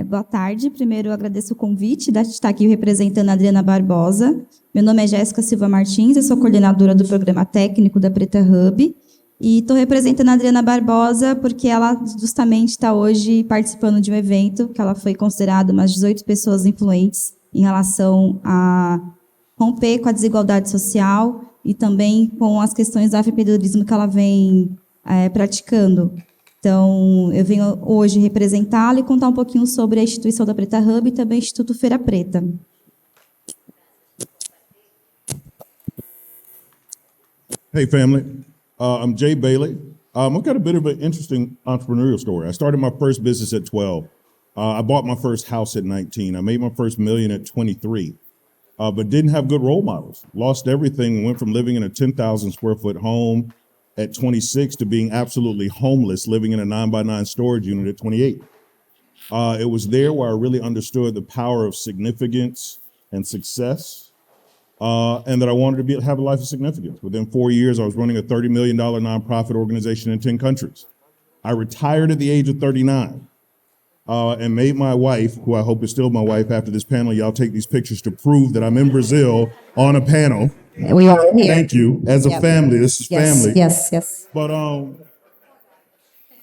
Boa tarde. Primeiro, eu agradeço o convite de estar aqui representando a Adriana Barbosa. Meu nome é Jéssica Silva Martins, eu sou coordenadora do programa técnico da Preta Hub. E estou representando a Adriana Barbosa porque ela justamente está hoje participando de um evento que ela foi considerada umas 18 pessoas influentes em relação a romper com a desigualdade social e também com as questões do afroempreendedorismo que ela vem praticando. Então, eu venho hoje representá-la e contar um pouquinho sobre a instituição da Preta Hub e também o Instituto Feira Preta. Hey, family. I'm Jay Bailey. I've got a bit of an interesting entrepreneurial story. I started my first business at 12. I bought my first house at 19. I made my first million at 23, but didn't have good role models. Lost everything, went from living in a 10,000 square foot home at 26 to being absolutely homeless, living in a 9x9 storage unit at 28. It was there where I really understood the power of significance and success, and that I wanted to have a life of significance. Within 4 years, I was running a $30 million nonprofit organization in 10 countries. I retired at the age of 39 and made my wife, who I hope is still my wife after this panel, y'all take these pictures to prove that I'm in Brazil on a panel. We are here. Thank you. As a family, this is family. Yes.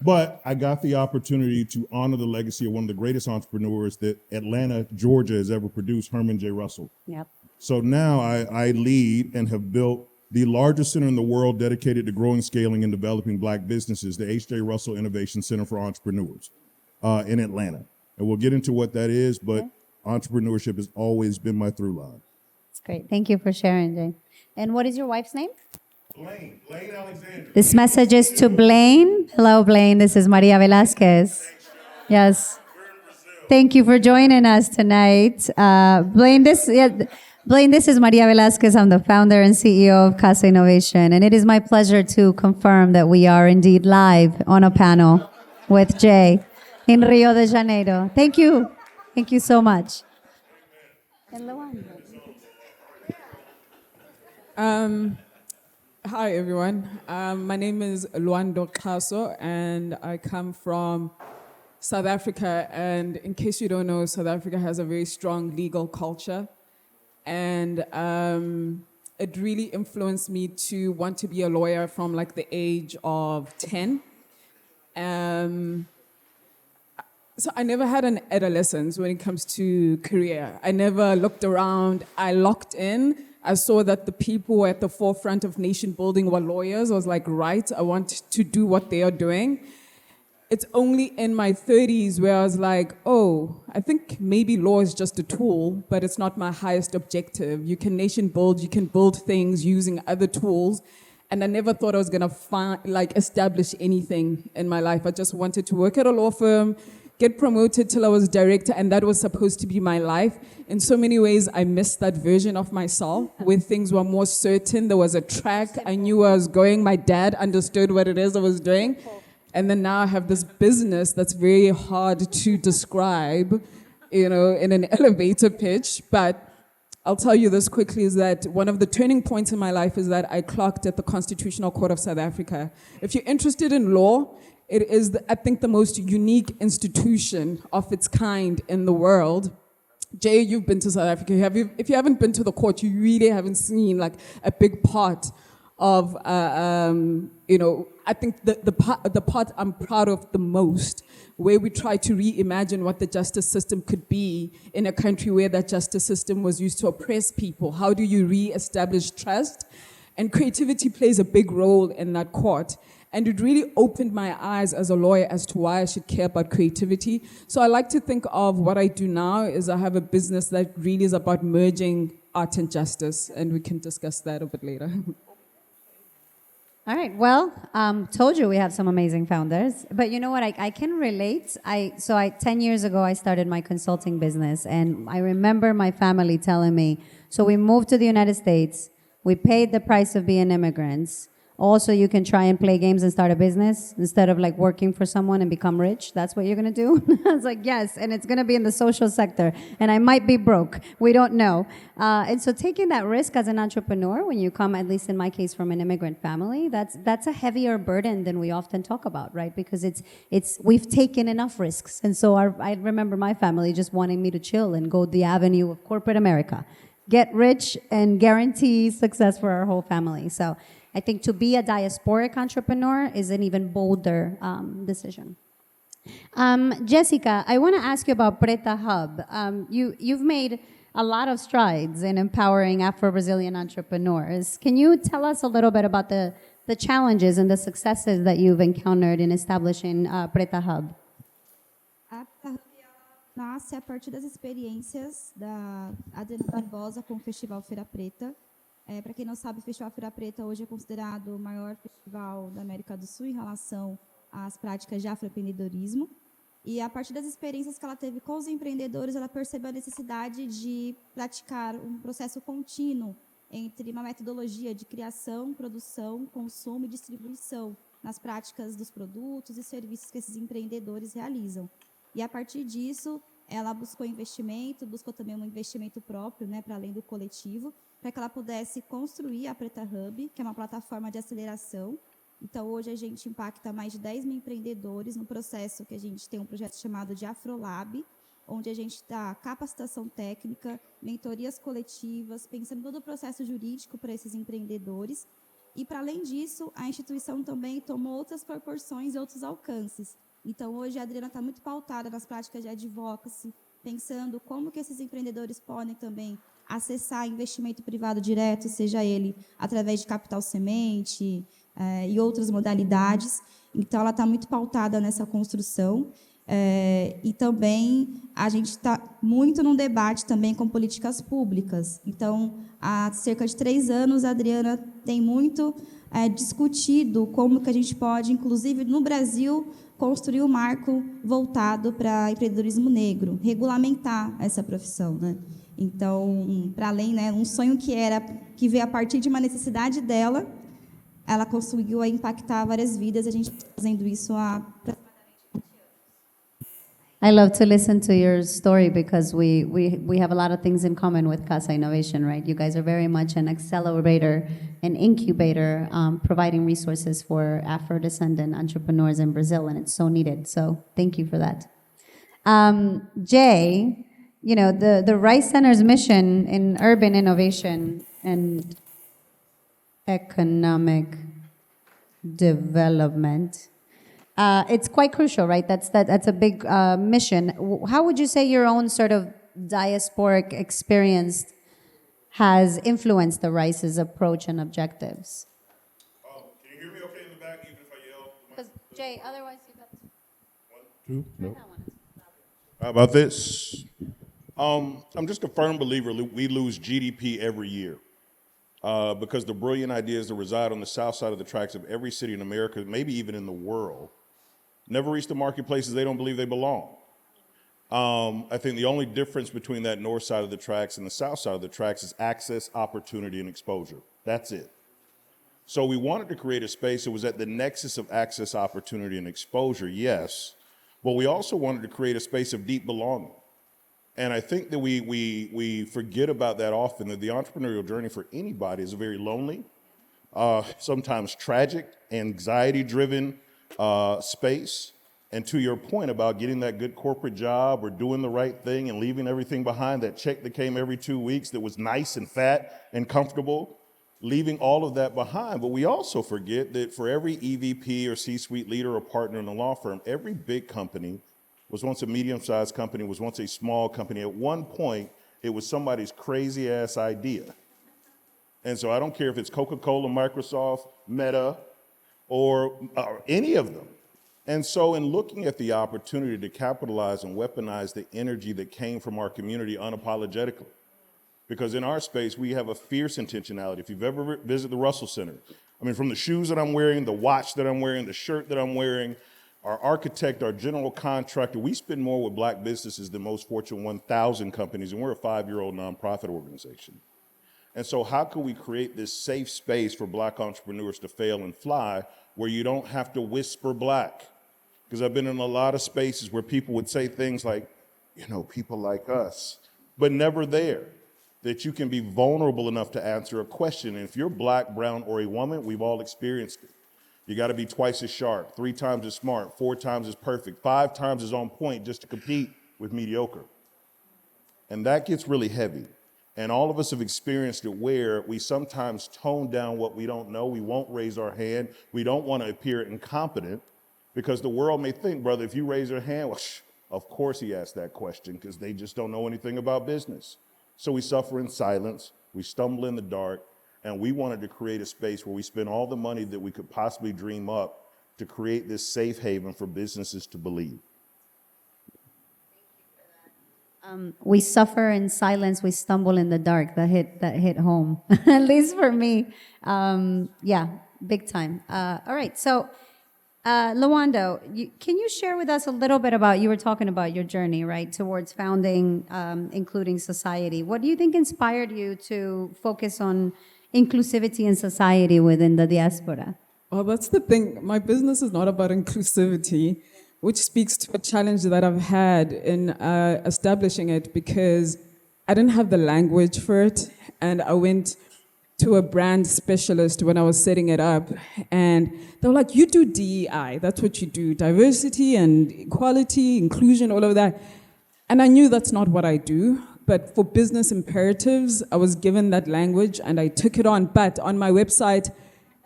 But I got the opportunity to honor the legacy of one of the greatest entrepreneurs that Atlanta, Georgia has ever produced, Herman J. Russell. Yep. So now I lead and have built the largest center in the world dedicated to growing, scaling, and developing Black businesses, the H.J. Russell Innovation Center for Entrepreneurs in Atlanta. And we'll get into what that is, but entrepreneurship has always been my through line. That's great. Thank you for sharing, Jay. And what is your wife's name? Blaine Alexander. This message is to Blaine. Hello, Blaine. This is Maria Velasquez. Yes. Thank you for joining us tonight. Blaine, this is Maria Velasquez. I'm the founder and CEO of Casa Innovation. And it is my pleasure to confirm that we are indeed live on a panel with Jay in Rio de Janeiro. Thank you. Thank you so much. And Luanda. Hi, everyone. My name is Luando Kaso, and I come from South Africa. And in case you don't know, South Africa has a very strong legal culture. And it really influenced me to want to be a lawyer from like the age of 10. So I never had an adolescence when it comes to career. I never looked around. I locked in. I saw that the people who were at the forefront of nation building were lawyers. I was like, right, I want to do what they are doing. It's only in my 30s where I was like, oh, I think maybe law is just a tool, but it's not my highest objective. You can nation build, you can build things using other tools. And I never thought I was gonna establish anything in my life. I just wanted to work at a law firm, get promoted till I was director, and that was supposed to be my life. In so many ways, I missed that version of myself where things were more certain. There was a track. I knew where I was going. My dad understood what it is I was doing. And then now I have this business that's very hard to describe, in an elevator pitch. But I'll tell you this quickly, is that one of the turning points in my life is that I clocked at the Constitutional Court of South Africa. If you're interested in law, it is, I think, the most unique institution of its kind in the world. Jay, you've been to South Africa. If you haven't been to the court, you really haven't seen like a big part of, I think the part I'm proud of the most, where we try to reimagine what the justice system could be in a country where that justice system was used to oppress people. How do you reestablish trust? And creativity plays a big role in that court. And it really opened my eyes as a lawyer as to why I should care about creativity. So I like to think of what I do now is I have a business that really is about merging art and justice, and we can discuss that a bit later. All right. Well, told you we have some amazing founders. But you know what? I can relate. 10 years ago, I started my consulting business. And I remember my family telling me, so we moved to the United States. We paid the price of being immigrants. Also, you can try and play games and start a business instead of like working for someone and become rich. That's what you're gonna do. I was like, yes, and it's gonna be in the social sector, and I might be broke. We don't know. And so, taking that risk as an entrepreneur, when you come, at least in my case, from an immigrant family, that's a heavier burden than we often talk about, right? Because it's we've taken enough risks, and so I remember my family just wanting me to chill and go the avenue of corporate America, get rich and guarantee success for our whole family. So. I think to be a diasporic entrepreneur is an even bolder decision. Jessica, I want to ask you about Preta Hub. You've made a lot of strides in empowering Afro-Brazilian entrepreneurs. Can you tell us a little bit about the challenges and the successes that you've encountered in establishing Preta Hub? A Preta Hub nasce a partir das experiências da Adriana Barbosa com o Festival Feira Preta. Para quem não sabe, o Festival Feira Preta hoje é considerado o maior festival da América do Sul em relação às práticas de afroempreendedorismo. E a partir das experiências que ela teve com os empreendedores, ela percebeu a necessidade de praticar um processo contínuo entre uma metodologia de criação, produção, consumo e distribuição nas práticas dos produtos e serviços que esses empreendedores realizam. E a partir disso, ela buscou investimento, buscou também um investimento próprio, né, para além do coletivo, para que ela pudesse construir a Preta Hub, que é uma plataforma de aceleração. Então, hoje a gente impacta mais de 10 mil empreendedores no processo que a gente tem um projeto chamado de Afrolab, onde a gente dá capacitação técnica, mentorias coletivas, pensando todo o processo jurídico para esses empreendedores. E, para além disso, a instituição também tomou outras proporções e outros alcances. Então, hoje a Adriana está muito pautada nas práticas de advocacy, pensando como que esses empreendedores podem também acessar investimento privado direto, seja ele através de capital semente e outras modalidades. Então, ela está muito pautada nessa construção. E também a gente está muito num debate também com políticas públicas. Então, há cerca de 3 anos, a Adriana tem muito discutido como que a gente pode, inclusive no Brasil, construir um marco voltado para empreendedorismo negro, regulamentar essa profissão, né? Então, para além, né, um sonho que veio a partir de uma necessidade dela, ela conseguiu impactar várias vidas. A gente está fazendo isso há I love to listen to your story because we have a lot of things in common with Casa Innovation, right? You guys are very much an accelerator, an incubator, providing resources for Afro-descendant entrepreneurs in Brazil, and it's so needed. So thank you for that. Jay, you know, the Rice Center's mission in urban innovation and economic development, it's quite crucial, right? That's a big mission. How would you say your own sort of diasporic experience has influenced the Rice's approach and objectives? Can you hear me okay in the back, even if I yell? Because Jay, otherwise you got 1, 2, no. How about this? I'm just a firm believer we lose GDP every year because the brilliant ideas that reside on the south side of the tracks of every city in America, maybe even in the world, never reach the marketplaces they don't believe they belong. I think the only difference between that north side of the tracks and the south side of the tracks is access, opportunity, and exposure. That's it. So we wanted to create a space that was at the nexus of access, opportunity, and exposure, yes, but we also wanted to create a space of deep belonging. And I think that we forget about that often, that the entrepreneurial journey for anybody is a very lonely, sometimes tragic, anxiety-driven space. And to your point about getting that good corporate job or doing the right thing and leaving everything behind, that check that came every 2 weeks that was nice and fat and comfortable, leaving all of that behind. But we also forget that for every EVP or C-suite leader or partner in a law firm, every big company was once a medium-sized company, was once a small company. At one point, it was somebody's crazy-ass idea. And so I don't care if it's Coca-Cola, Microsoft, Meta, or any of them. And so in looking at the opportunity to capitalize and weaponize the energy that came from our community unapologetically, because in our space, we have a fierce intentionality. If you've ever visited the Russell Center, I mean, from the shoes that I'm wearing, the watch that I'm wearing, the shirt that I'm wearing, our architect, our general contractor, we spend more with black businesses than most Fortune 1000 companies, and we're a 5-year-old nonprofit organization. And so how can we create this safe space for Black entrepreneurs to fail and fly where you don't have to whisper Black? Because I've been in a lot of spaces where people would say things like, you know, people like us, but never there. That you can be vulnerable enough to answer a question. And if you're Black, brown, or a woman, we've all experienced it. You got to be twice as sharp, 3 times as smart, 4 times as perfect, 5 times as on point just to compete with mediocre. And that gets really heavy. And all of us have experienced it where we sometimes tone down what we don't know. We won't raise our hand. We don't want to appear incompetent because the world may think, brother, if you raise your hand, well, of course he asked that question because they just don't know anything about business. So we suffer in silence, we stumble in the dark, and we wanted to create a space where we spend all the money that we could possibly dream up to create this safe haven for businesses to believe. We suffer in silence, we stumble in the dark. That hit home, at least for me. Yeah, big time. All right, so Lawando, can you share with us a little bit about, you were talking about your journey, right, towards founding Including Society. What do you think inspired you to focus on inclusivity in society within the diaspora? Well, that's the thing. My business is not about inclusivity, which speaks to a challenge that I've had in establishing it because I didn't have the language for it. And I went to a brand specialist when I was setting it up. And they were like, you do DEI, that's what you do, diversity and equality, inclusion, all of that. And I knew that's not what I do. But for business imperatives, I was given that language and I took it on. But on my website,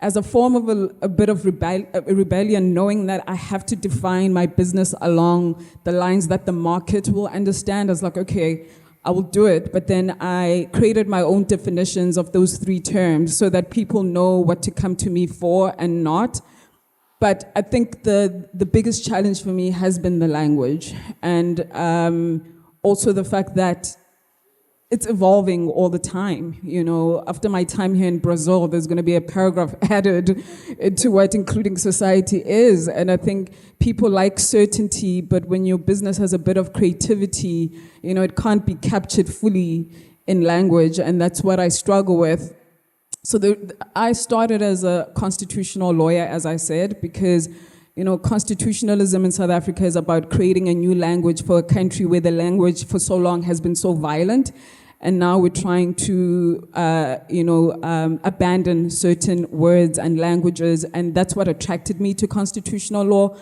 as a form of a bit of rebellion, knowing that I have to define my business along the lines that the market will understand, I was like, okay, I will do it. But then I created my own definitions of those 3 terms so that people know what to come to me for and not. But I think the biggest challenge for me has been the language. And also the fact that it's evolving all the time. You know, after my time here in Brazil, there's going to be a paragraph added to what Including Society is. And I think people like certainty, but when your business has a bit of creativity, you know, it can't be captured fully in language. And that's what I struggle with. So I started as a constitutional lawyer, as I said, because you know, constitutionalism in South Africa is about creating a new language for a country where the language for so long has been so violent. And now we're trying to, abandon certain words and languages. And that's what attracted me to constitutional law.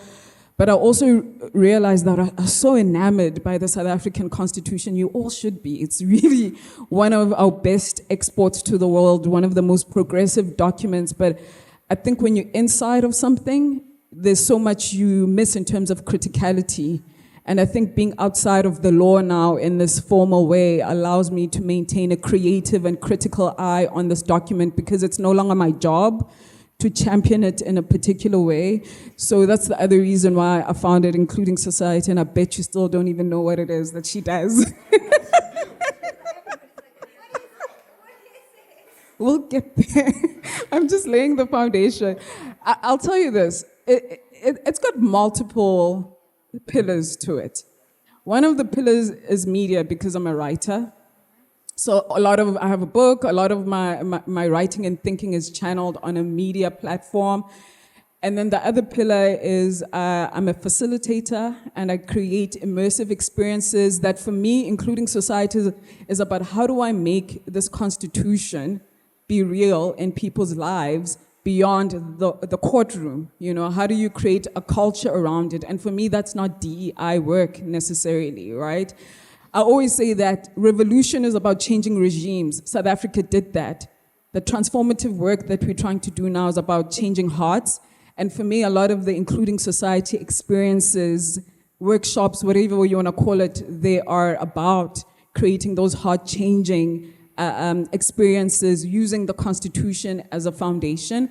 But I also realized that I'm so enamored by the South African Constitution. You all should be. It's really one of our best exports to the world, one of the most progressive documents. But I think when you're inside of something, there's so much you miss in terms of criticality. And I think being outside of the law now in this formal way allows me to maintain a creative and critical eye on this document because it's no longer my job to champion it in a particular way. So that's the other reason why I founded Including Society, and I bet you still don't even know what it is that she does. We'll get there. I'm just laying the foundation. I'll tell you this. It's got multiple pillars to it. One of the pillars is media because I'm a writer. So I have a book, a lot of my writing and thinking is channeled on a media platform. And then the other pillar is I'm a facilitator and I create immersive experiences that for me, Including Society is about how do I make this constitution be real in people's lives beyond the courtroom. You know, how do you create a culture around it? And for me, that's not DEI work necessarily, right? I always say that revolution is about changing regimes. South Africa did that. The transformative work that we're trying to do now is about changing hearts. And for me, a lot of the Including Society experiences, workshops, whatever you want to call it, they are about creating those heart-changing experiences using the Constitution as a foundation.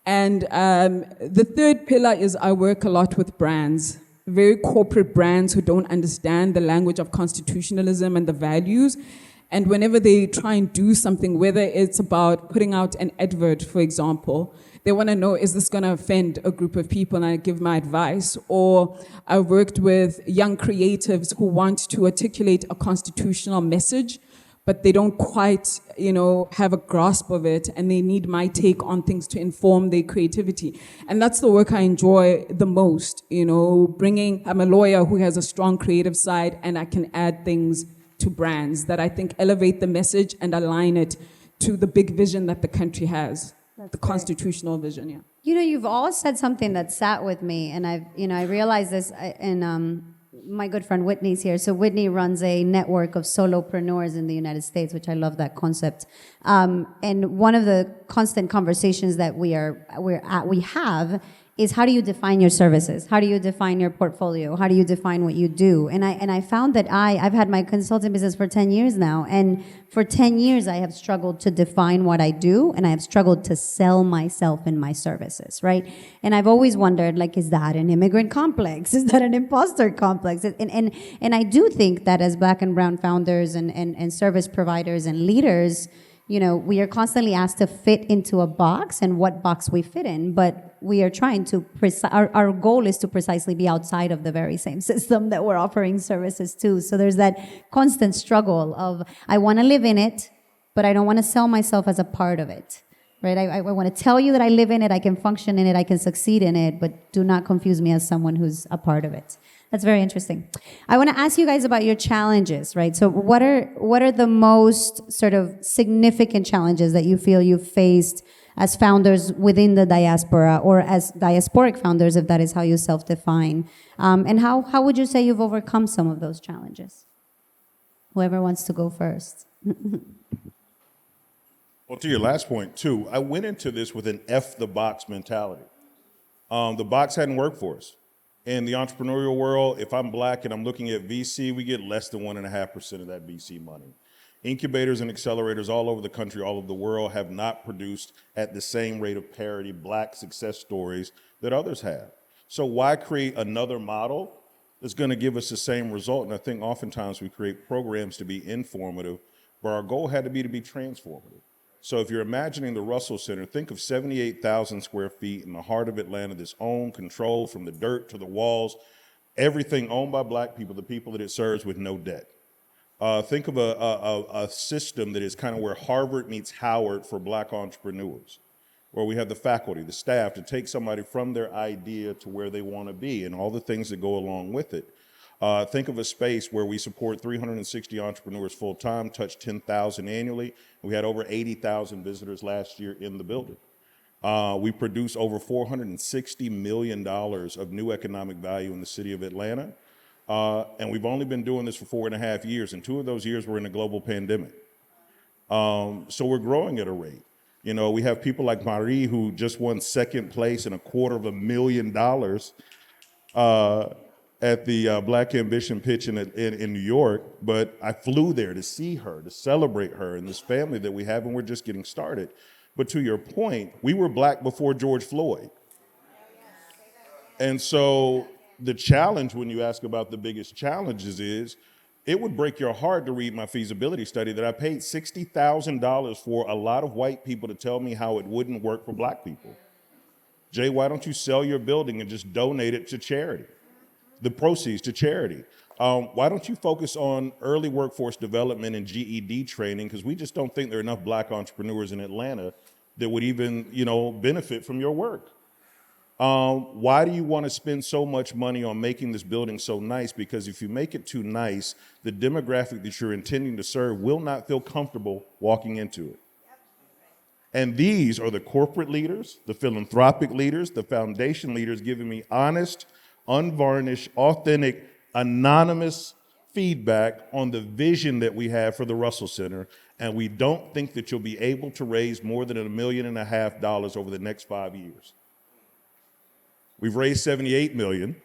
And the third pillar is I work a lot with brands, very corporate brands who don't understand the language of constitutionalism and the values. And whenever they try and do something, whether it's about putting out an advert, for example, they want to know, is this going to offend a group of people? And I give my advice. Or I've worked with young creatives who want to articulate a constitutional message but they don't quite, have a grasp of it, and they need my take on things to inform their creativity. And that's the work I enjoy the most, I'm a lawyer who has a strong creative side, and I can add things to brands that I think elevate the message and align it to the big vision that the country has, the constitutional vision, yeah. You've all said something that sat with me, and I realized this, and my good friend Whitney's here. So Whitney runs a network of solopreneurs in the United States, which I love that concept. And one of the constant conversations that we have is, how do you define your services? How do you define your portfolio? How do you define what you do? And I found that I've had my consulting business for 10 years now, and for 10 years I have struggled to define what I do, and I have struggled to sell myself and my services, right? And I've always wondered, is that an immigrant complex? Is that an imposter complex? And I do think that as Black and brown founders and service providers and leaders, we are constantly asked to fit into a box, and what box we fit in, but we are trying to, our goal is to precisely be outside of the very same system that we're offering services to. So there's that constant struggle of, I want to live in it, but I don't want to sell myself as a part of it, right? I want to tell you that I live in it, I can function in it, I can succeed in it, but do not confuse me as someone who's a part of it. That's very interesting. I want to ask you guys about your challenges, right? So what are the most sort of significant challenges that you feel you've faced as founders within the diaspora, or as diasporic founders, if that is how you self-define? And how would you say you've overcome some of those challenges? Whoever wants to go first. Well, to your last point, too, I went into this with an F the box mentality. The box hadn't worked for us. In the entrepreneurial world, if I'm Black and I'm looking at VC, we get less than 1.5% of that VC money. Incubators and accelerators all over the country, all over the world, have not produced at the same rate of parity Black success stories that others have. So why create another model that's going to give us the same result? And I think oftentimes we create programs to be informative, but our goal had to be transformative. So if you're imagining the Russell Center, think of 78,000 square feet in the heart of Atlanta that's owned, controlled from the dirt to the walls, everything owned by Black people, the people that it serves, with no debt. Think of a system that is kind of where Harvard meets Howard for Black entrepreneurs, where we have the faculty, the staff, to take somebody from their idea to where they want to be and all the things that go along with it. Think of a space where we support 360 entrepreneurs full-time, touch 10,000 annually. We had over 80,000 visitors last year in the building. We produce over $460 million of new economic value in the city of Atlanta. And we've only been doing this for 4.5 years, and 2 of those years were in a global pandemic. So we're growing at a rate. We have people like Marie, who just won second place and $250,000 at the Black Ambition pitch in New York, but I flew there to see her, to celebrate her and this family that we have, and we're just getting started. But to your point, we were Black before George Floyd. And so the challenge, when you ask about the biggest challenges, is it would break your heart to read my feasibility study that I paid $60,000 for a lot of white people to tell me how it wouldn't work for Black people. Jay, why don't you sell your building and just donate it to charity? The proceeds to charity. Why don't you focus on early workforce development and GED training? Because we just don't think there are enough Black entrepreneurs in Atlanta that would even, benefit from your work. Why do you want to spend so much money on making this building so nice? Because if you make it too nice, the demographic that you're intending to serve will not feel comfortable walking into it. And these are the corporate leaders, the philanthropic leaders, the foundation leaders giving me honest, unvarnished, authentic, anonymous feedback on the vision that we have for the Russell Center. And we don't think that you'll be able to raise more than $1.5 million over the next 5 years. We've raised $78 million.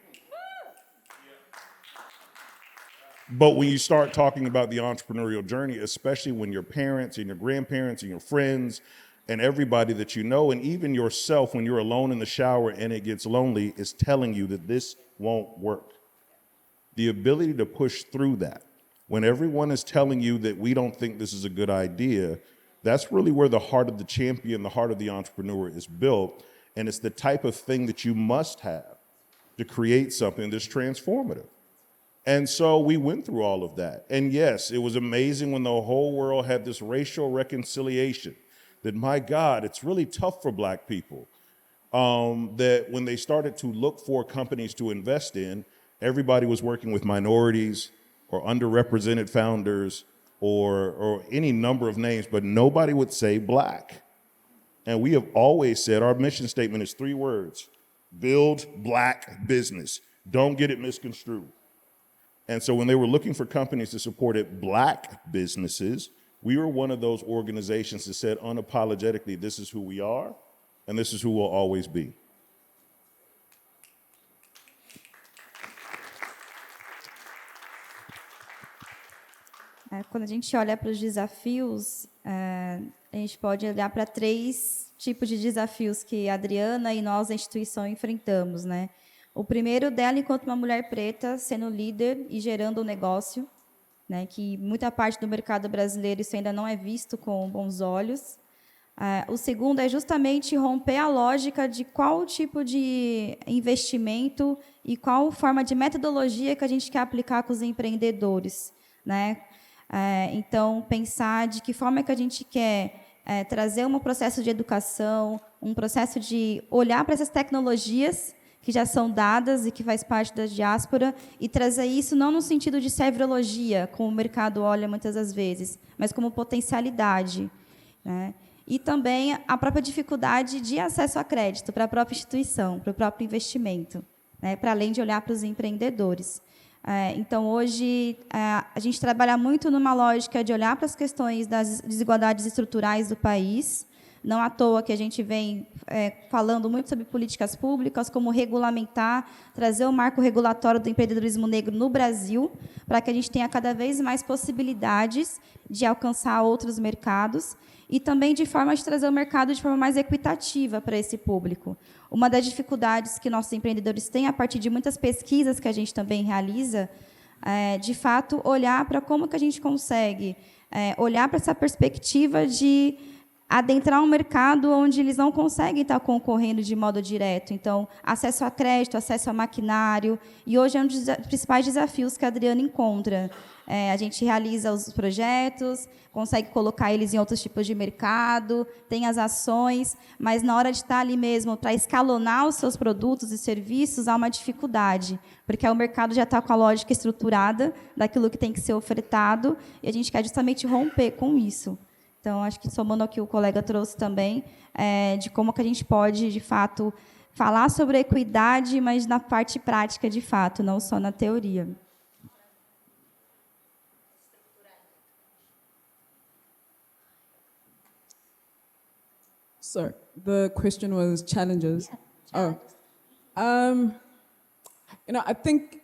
But when you start talking about the entrepreneurial journey, especially when your parents and your grandparents and your friends and everybody that you know, and even yourself when you're alone in the shower and it gets lonely, is telling you that this won't work. The ability to push through that, when everyone is telling you that we don't think this is a good idea, that's really where the heart of the champion, the heart of the entrepreneur is built. And it's the type of thing that you must have to create something that's transformative. And so we went through all of that. And yes, it was amazing when the whole world had this racial reconciliation, that, my God, it's really tough for Black people. That when they started to look for companies to invest in, everybody was working with minorities or underrepresented founders or any number of names, but nobody would say Black. And we have always said, our mission statement is 3 words: build Black business. Don't get it misconstrued. And so when they were looking for companies that supported Black businesses, we were one of those organizations that said unapologetically, this is who we are, and this is who we'll always be. Quando a gente olha para os desafios, a gente pode olhar para 3 tipos de desafios que a Adriana e nós, a instituição, enfrentamos, né? O primeiro dela, enquanto uma mulher preta, sendo líder e gerando um negócio, né? Que muita parte do mercado brasileiro isso ainda não é visto com bons olhos. O segundo é justamente romper a lógica de qual tipo de investimento e qual forma de metodologia que a gente quer aplicar com os empreendedores, né? Então, pensar de que forma que a gente quer trazer um processo de educação, um processo de olhar para essas tecnologias que já são dadas e que faz parte da diáspora, e trazer isso não no sentido de servirologia, como o mercado olha muitas das vezes, mas como potencialidade, né? E também a própria dificuldade de acesso a crédito para a própria instituição, para o próprio investimento, né? Para além de olhar para os empreendedores. Então, hoje, a gente trabalha muito numa lógica de olhar para as questões das desigualdades estruturais do país. Não à toa que a gente vem falando muito sobre políticas públicas, como regulamentar, trazer o marco regulatório do empreendedorismo negro no Brasil, para que a gente tenha cada vez mais possibilidades de alcançar outros mercados, e também de forma de trazer o mercado de forma mais equitativa para esse público. Uma das dificuldades que nossos empreendedores têm, a partir de muitas pesquisas que a gente também realiza, de fato, olhar para como que a gente consegue olhar para essa perspectiva de adentrar um mercado onde eles não conseguem estar concorrendo de modo direto. Então, acesso a crédito, acesso a maquinário, e hoje é um dos principais desafios que a Adriana encontra. A gente realiza os projetos, consegue colocar eles em outros tipos de mercado, tem as ações, mas na hora de estar ali mesmo para escalonar os seus produtos e serviços, há uma dificuldade, porque o mercado já está com a lógica estruturada daquilo que tem que ser ofertado, e a gente quer justamente romper com isso. Então, acho que, somando ao que o colega trouxe também, de como que a gente pode, de fato, falar sobre a equidade, mas na parte prática, de fato, não só na teoria. So, the question was challenges. Yeah, I think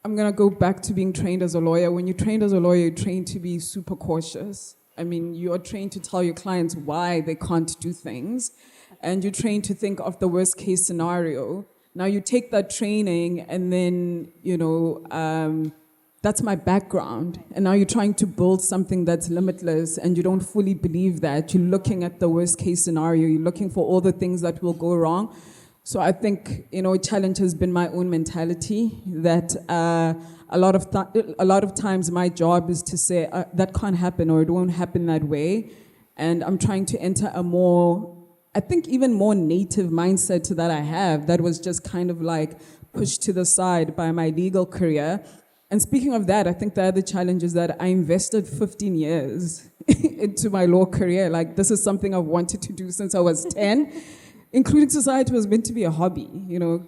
I'm going to go back to being trained as a lawyer. When you're trained as a lawyer, you're trained to be super cautious. I mean, you are trained to tell your clients why they can't do things, and you're trained to think of the worst case scenario. Now you take that training and then, that's my background. And now you're trying to build something that's limitless, and you don't fully believe that. You're looking at the worst case scenario. You're looking for all the things that will go wrong. So I think, a challenge has been my own mentality, that a lot of times my job is to say, that can't happen, or it won't happen that way. And I'm trying to enter a more, I think even more native mindset that I have, that was just kind of like pushed to the side by my legal career. And speaking of that, I think the other challenge is that I invested 15 years into my law career. Like, this is something I've wanted to do since I was 10. Including society was meant to be a hobby,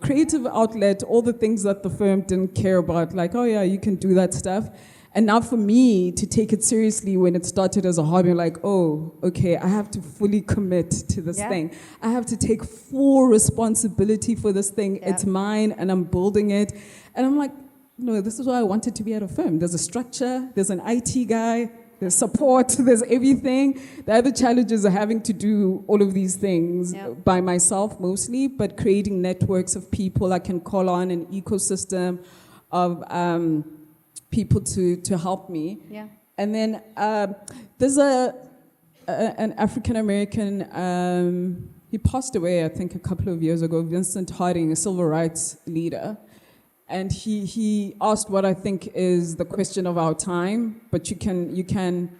creative outlet, all the things that the firm didn't care about, like, oh yeah, you can do that stuff. And now for me to take it seriously when it started as a hobby, like, oh, okay, I have to fully commit to this thing. I have to take full responsibility for this thing. Yeah. It's mine, and I'm building it. And I'm like, this is why I wanted to be at a firm. There's a structure, there's an IT guy, there's support, there's everything. The other challenges are having to do all of these things by myself mostly, but creating networks of people I can call on, an ecosystem of people to help me. Yeah. And then there's an African-American, he passed away, I think, a couple of years ago, Vincent Harding, a civil rights leader. and he asked what I think is the question of our time, but you can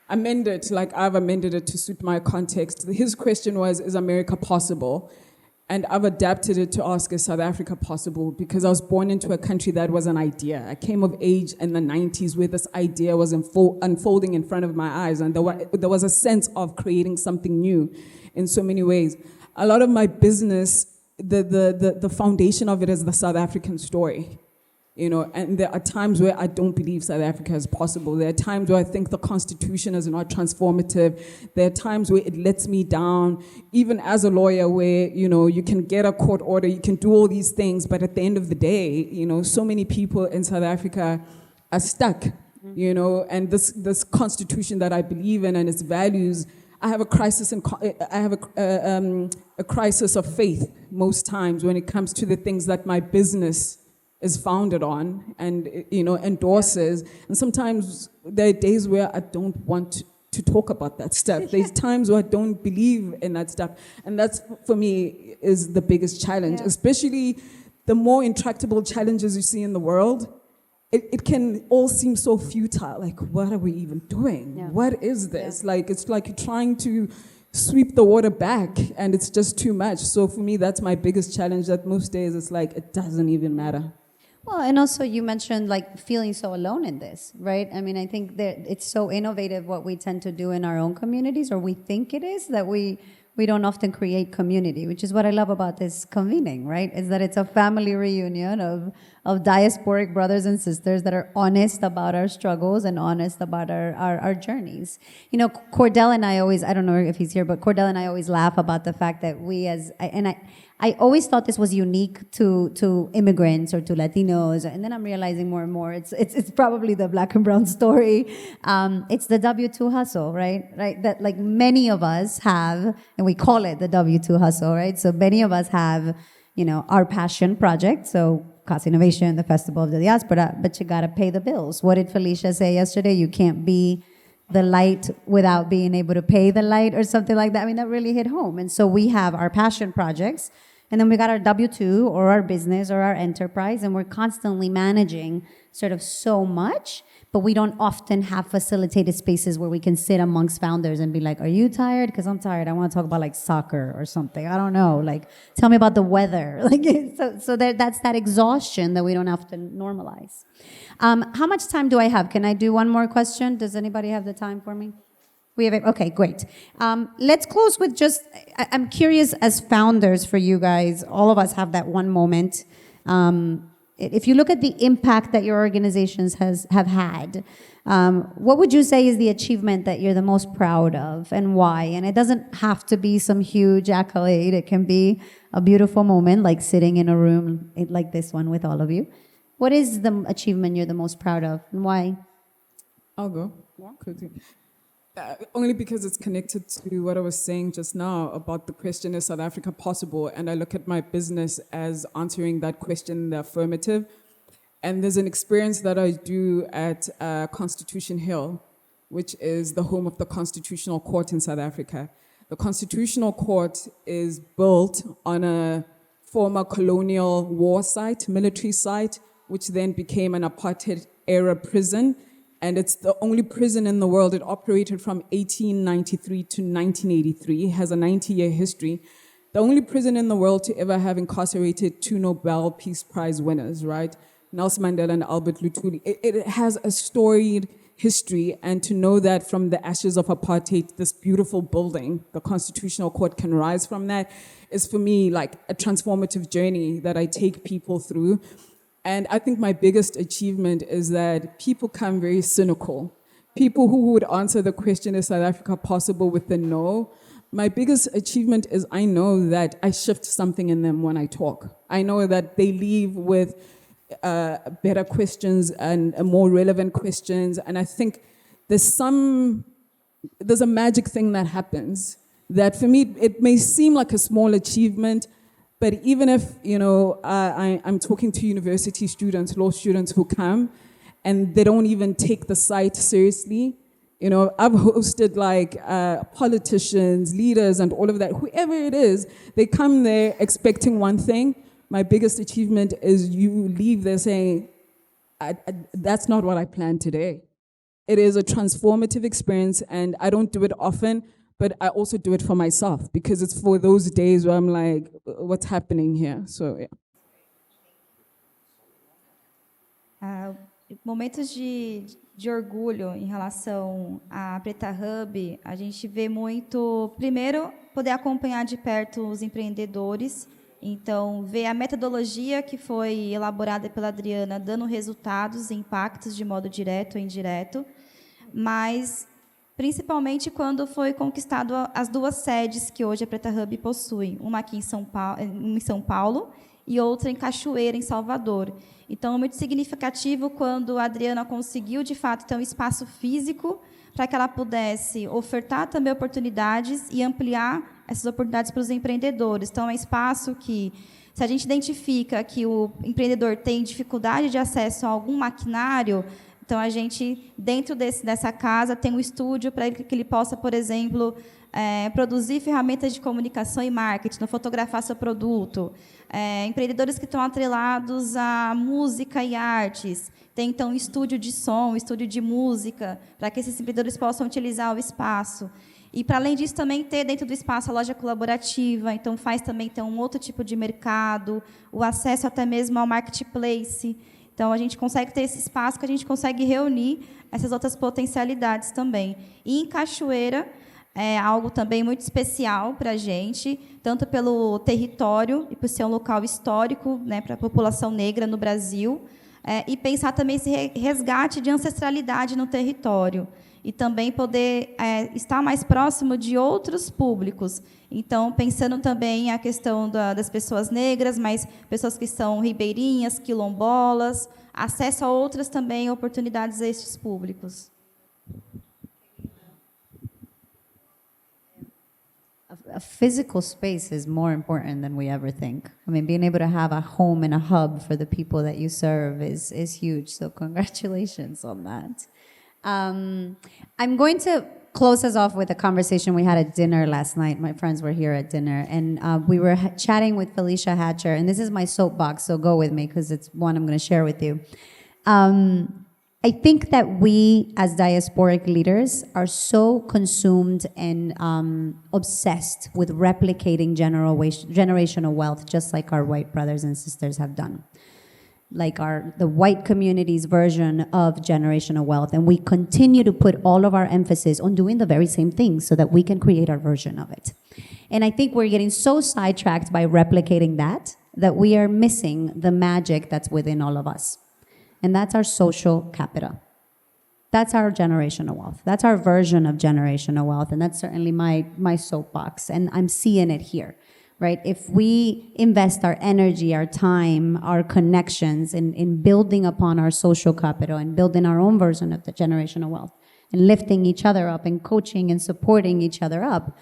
amend it like I've amended it to suit my context. His question was, is America possible? And I've adapted it to ask, is South Africa possible? Because I was born into a country that was an idea. I came of age in the 90s where this idea was unfolding in front of my eyes, and there was a sense of creating something new in so many ways. A lot of my business, the foundation of it is the South African story. And there are times where I don't believe South Africa is possible. There are times where I think the Constitution is not transformative. There are times where it lets me down, even as a lawyer, where, you can get a court order, you can do all these things, but at the end of the day, so many people in South Africa are stuck, and this Constitution that I believe in and its values, I have a crisis a crisis of faith most times when it comes to the things that my business is founded on and endorses. And sometimes there are days where I don't want to talk about that stuff. There's times where I don't believe in that stuff. And that's, for me, is the biggest challenge, especially the more intractable challenges you see in the world. It can all seem so futile. Like, what are we even doing? Yeah. What is this? Yeah. It's like you're trying to sweep the water back, and it's just too much. So for me, that's my biggest challenge, that most days it's like, it doesn't even matter. Well, and also you mentioned feeling so alone in this, right? I mean, I think that it's so innovative what we tend to do in our own communities, or we think it is, that we don't often create community, which is what I love about this convening, right? Is that it's a family reunion of diasporic brothers and sisters that are honest about our struggles and honest about our journeys. Cordell and I always, I don't know if he's here, but Cordell and I always laugh about the fact that I always thought this was unique to immigrants or to Latinos, and then I'm realizing more and more it's probably the Black and brown story. It's the W-2 hustle, right? That many of us have, and we call it the W-2 hustle, right? So many of us have, our passion project. So Casa Innovation, the Festival of the Diaspora, but you gotta pay the bills. What did Felicia say yesterday? You can't be the light without being able to pay the light, or something like that. I mean, that really hit home. And so we have our passion projects, and then we got our W-2 or our business or our enterprise, and we're constantly managing sort of so much, but we don't often have facilitated spaces where we can sit amongst founders and be like, are you tired? Because I'm tired. I want to talk about soccer or something. I don't know. Tell me about the weather. So that's that exhaustion that we don't often normalize. How much time do I have? Can I do one more question? Does anybody have the time for me? We have it. Okay, great. Let's close with just, I'm curious, as founders for you guys, all of us have that one moment. If you look at the impact that your organizations have had, what would you say is the achievement that you're the most proud of, and why? And it doesn't have to be some huge accolade. It can be a beautiful moment, like sitting in a room like this one with all of you. What is the achievement you're the most proud of, and why? I'll go. Only because it's connected to what I was saying just now about the question, is South Africa possible? And I look at my business as answering that question in the affirmative. And there's an experience that I do at Constitution Hill, which is the home of the Constitutional Court in South Africa. The Constitutional Court is built on a former colonial war site, military site, which then became an apartheid-era prison. And it's the only prison in the world. It operated from 1893 to 1983. It has a 90-year history. The only prison in the world to ever have incarcerated 2 Nobel Peace Prize winners, right? Nelson Mandela and Albert Luthuli. It has a storied history, and to know that from the ashes of apartheid, this beautiful building, the Constitutional Court, can rise from that, is for me like a transformative journey that I take people through. And I think my biggest achievement is that people come very cynical. People who would answer the question, is South Africa possible, with the no. My biggest achievement is I know that I shift something in them when I talk. I know that they leave with better questions and more relevant questions. And I think there's a magic thing that happens that, for me, it may seem like a small achievement. But even if, I'm talking to university students, law students who come, and they don't even take the site seriously. I've hosted politicians, leaders, and all of that. Whoever it is, they come there expecting one thing. my biggest achievement is you leave there saying, that's not what I planned today. It is a transformative experience, and I don't do it often, but I also do it for myself because it's for those days where I'm like, what's happening here? So, yeah. Momentos de orgulho em relação à Preta Hub, a gente vê muito, primeiro, poder acompanhar de perto os empreendedores, então, ver a metodologia que foi elaborada pela Adriana dando resultados e impactos de modo direto ou indireto, mas, principalmente, quando foi conquistado as 2 sedes que hoje a Preta Hub possui, uma aqui em São Paulo e outra em Cachoeira, em Salvador. Então, é muito significativo quando a Adriana conseguiu, de fato, ter um espaço físico para que ela pudesse ofertar também oportunidades e ampliar essas oportunidades para os empreendedores. Então, é um espaço que, se a gente identifica que o empreendedor tem dificuldade de acesso a algum maquinário, então, a gente, dentro dessa casa, tem um estúdio para que ele possa, por exemplo, produzir ferramentas de comunicação e marketing, fotografar seu produto. Empreendedores que estão atrelados à música e artes. Tem, então, um estúdio de som, um estúdio de música, para que esses empreendedores possam utilizar o espaço. E, para além disso, também ter dentro do espaço a loja colaborativa, então faz também ter um outro tipo de mercado, o acesso até mesmo ao marketplace. Então, a gente consegue ter esse espaço que a gente consegue reunir essas outras potencialidades também. E em Cachoeira, é algo também muito especial para a gente, tanto pelo território e por ser um local histórico, né, para a população negra no Brasil, e pensar também esse resgate de ancestralidade no território. E também poder estar mais próximo de outros públicos. Então, pensando também a questão das pessoas negras, mas pessoas que são ribeirinhas, quilombolas, acesso a outras também oportunidades a estes públicos. A physical space is more important than we ever think. I mean, being able to have a home and a hub for the people that you serve is huge. So congratulations on that. I'm going to close us off with a conversation we had at dinner last night. My friends were here at dinner, and we were chatting with Felicia Hatcher, and this is my soapbox, so go with me because it's one I'm going to share with you. I think that we, as diasporic leaders, are so consumed and obsessed with replicating generational wealth, just like our white brothers and sisters have done. Like the white community's version of generational wealth. And we continue to put all of our emphasis on doing the very same thing so that we can create our version of it. And I think we're getting so sidetracked by replicating that we are missing the magic that's within all of us. And that's our social capital. That's our generational wealth. That's our version of generational wealth. And that's certainly my soapbox. And I'm seeing it here. Right? If we invest our energy, our time, our connections in building upon our social capital and building our own version of the generational wealth and lifting each other up and coaching and supporting each other up,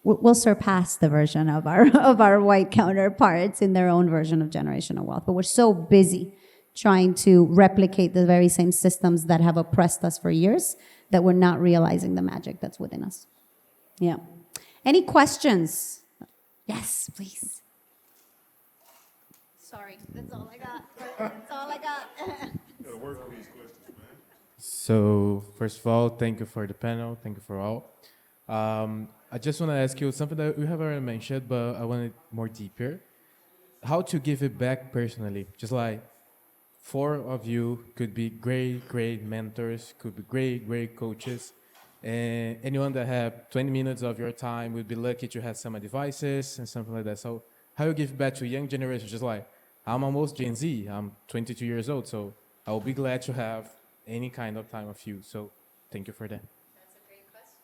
we'll surpass the version of our white counterparts in their own version of generational wealth. But we're so busy trying to replicate the very same systems that have oppressed us for years that we're not realizing the magic that's within us. Yeah. Any questions? Yes, please. Sorry, that's all I got. That's all I got. Gotta work on these questions, man. So, first of all, thank you for the panel. Thank you for all. I just want to ask you something that you have already mentioned, but I want it more deeper. How to give it back personally? Just like 4 of you could be great mentors, could be great coaches. And anyone that have 20 minutes of your time would be lucky to have some advices and something like that. So how you give back to young generation? Just like, I'm almost Gen Z. I'm 22 years old, so I will be glad to have any kind of time of you. So thank you for that. That's a great question.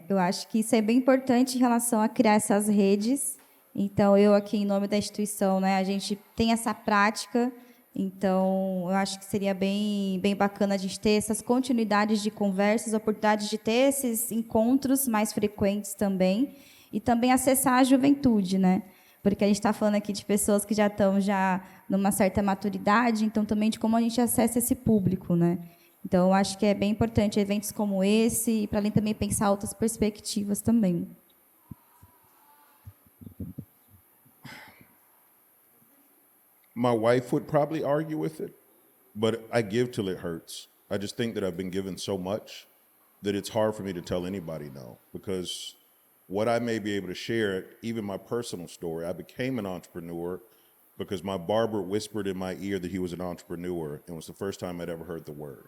Eu acho que isso é bem importante em relação a criar essas redes. Então, eu aqui, em nome da instituição, né, a gente tem essa prática. Então, eu acho que seria bem bacana a gente ter essas continuidades de conversas, oportunidades de ter esses encontros mais frequentes também, e também acessar a juventude, né? Porque a gente está falando aqui de pessoas que já estão numa certa maturidade, então também de como a gente acessa esse público, né? Então, eu acho que é bem importante eventos como esse, e para além também pensar outras perspectivas também. My wife would probably argue with it, but I give till it hurts. I just think that I've been given so much that it's hard for me to tell anybody no, because what I may be able to share, even my personal story, I became an entrepreneur because my barber whispered in my ear that he was an entrepreneur, and it was the first time I'd ever heard the word.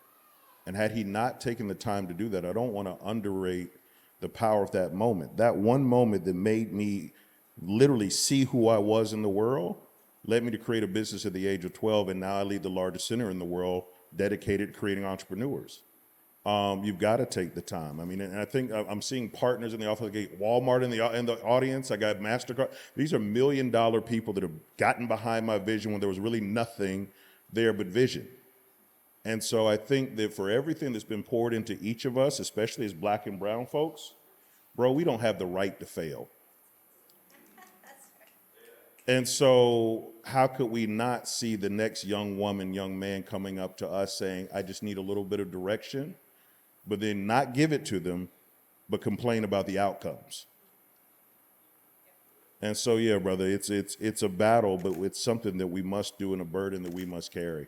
And had he not taken the time to do that, I don't want to underrate the power of that moment. That one moment that made me literally see who I was in the world led me to create a business at the age of 12, and now I lead the largest center in the world dedicated to creating entrepreneurs. You've got to take the time. I mean, and I think I'm seeing partners in the office, like Walmart in the audience. I got MasterCard. These are $1 million people that have gotten behind my vision when there was really nothing there but vision. And so I think that for everything that's been poured into each of us, especially as Black and brown folks, bro, we don't have the right to fail. And so how could we not see the next young woman, young man coming up to us saying, I just need a little bit of direction, but then not give it to them, but complain about the outcomes. And so, yeah, brother, it's a battle, but it's something that we must do and a burden that we must carry.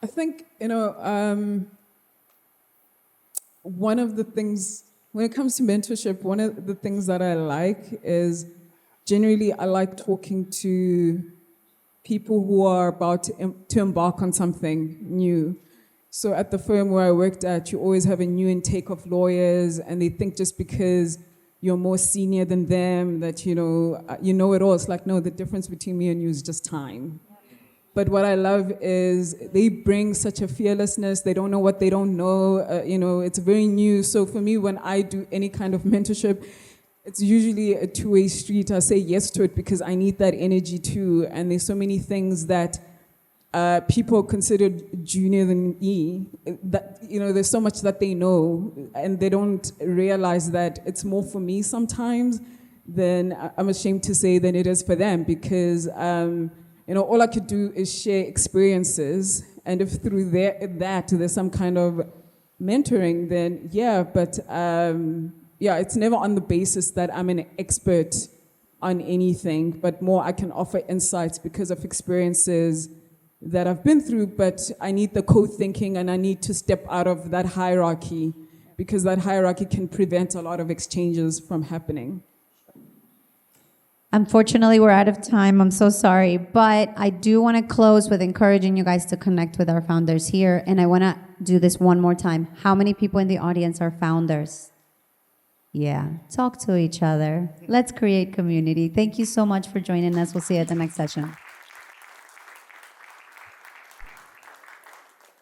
I think, one of the things, when it comes to mentorship, one of the things that I like is generally I like talking to people who are about to embark on something new. So at the firm where I worked at, you always have a new intake of lawyers, and they think just because you're more senior than them that, you know it all. It's like, no, the difference between me and you is just time. But what I love is they bring such a fearlessness. They don't know what they don't know. It's very new. So for me, when I do any kind of mentorship, it's usually a two-way street. I say yes to it because I need that energy too. And there's so many things that people considered junior than me. That there's so much that they know, and they don't realize that it's more for me sometimes than I'm ashamed to say than it is for them because. All I could do is share experiences, and if through that there's some kind of mentoring, then yeah, but it's never on the basis that I'm an expert on anything, but more I can offer insights because of experiences that I've been through, but I need the co-thinking and I need to step out of that hierarchy because that hierarchy can prevent a lot of exchanges from happening. Unfortunately, we're out of time. I'm so sorry. But I do want to close with encouraging you guys to connect with our founders here. And I want to do this one more time. How many people in the audience are founders? Yeah. Talk to each other. Let's create community. Thank you so much for joining us. We'll see you at the next session.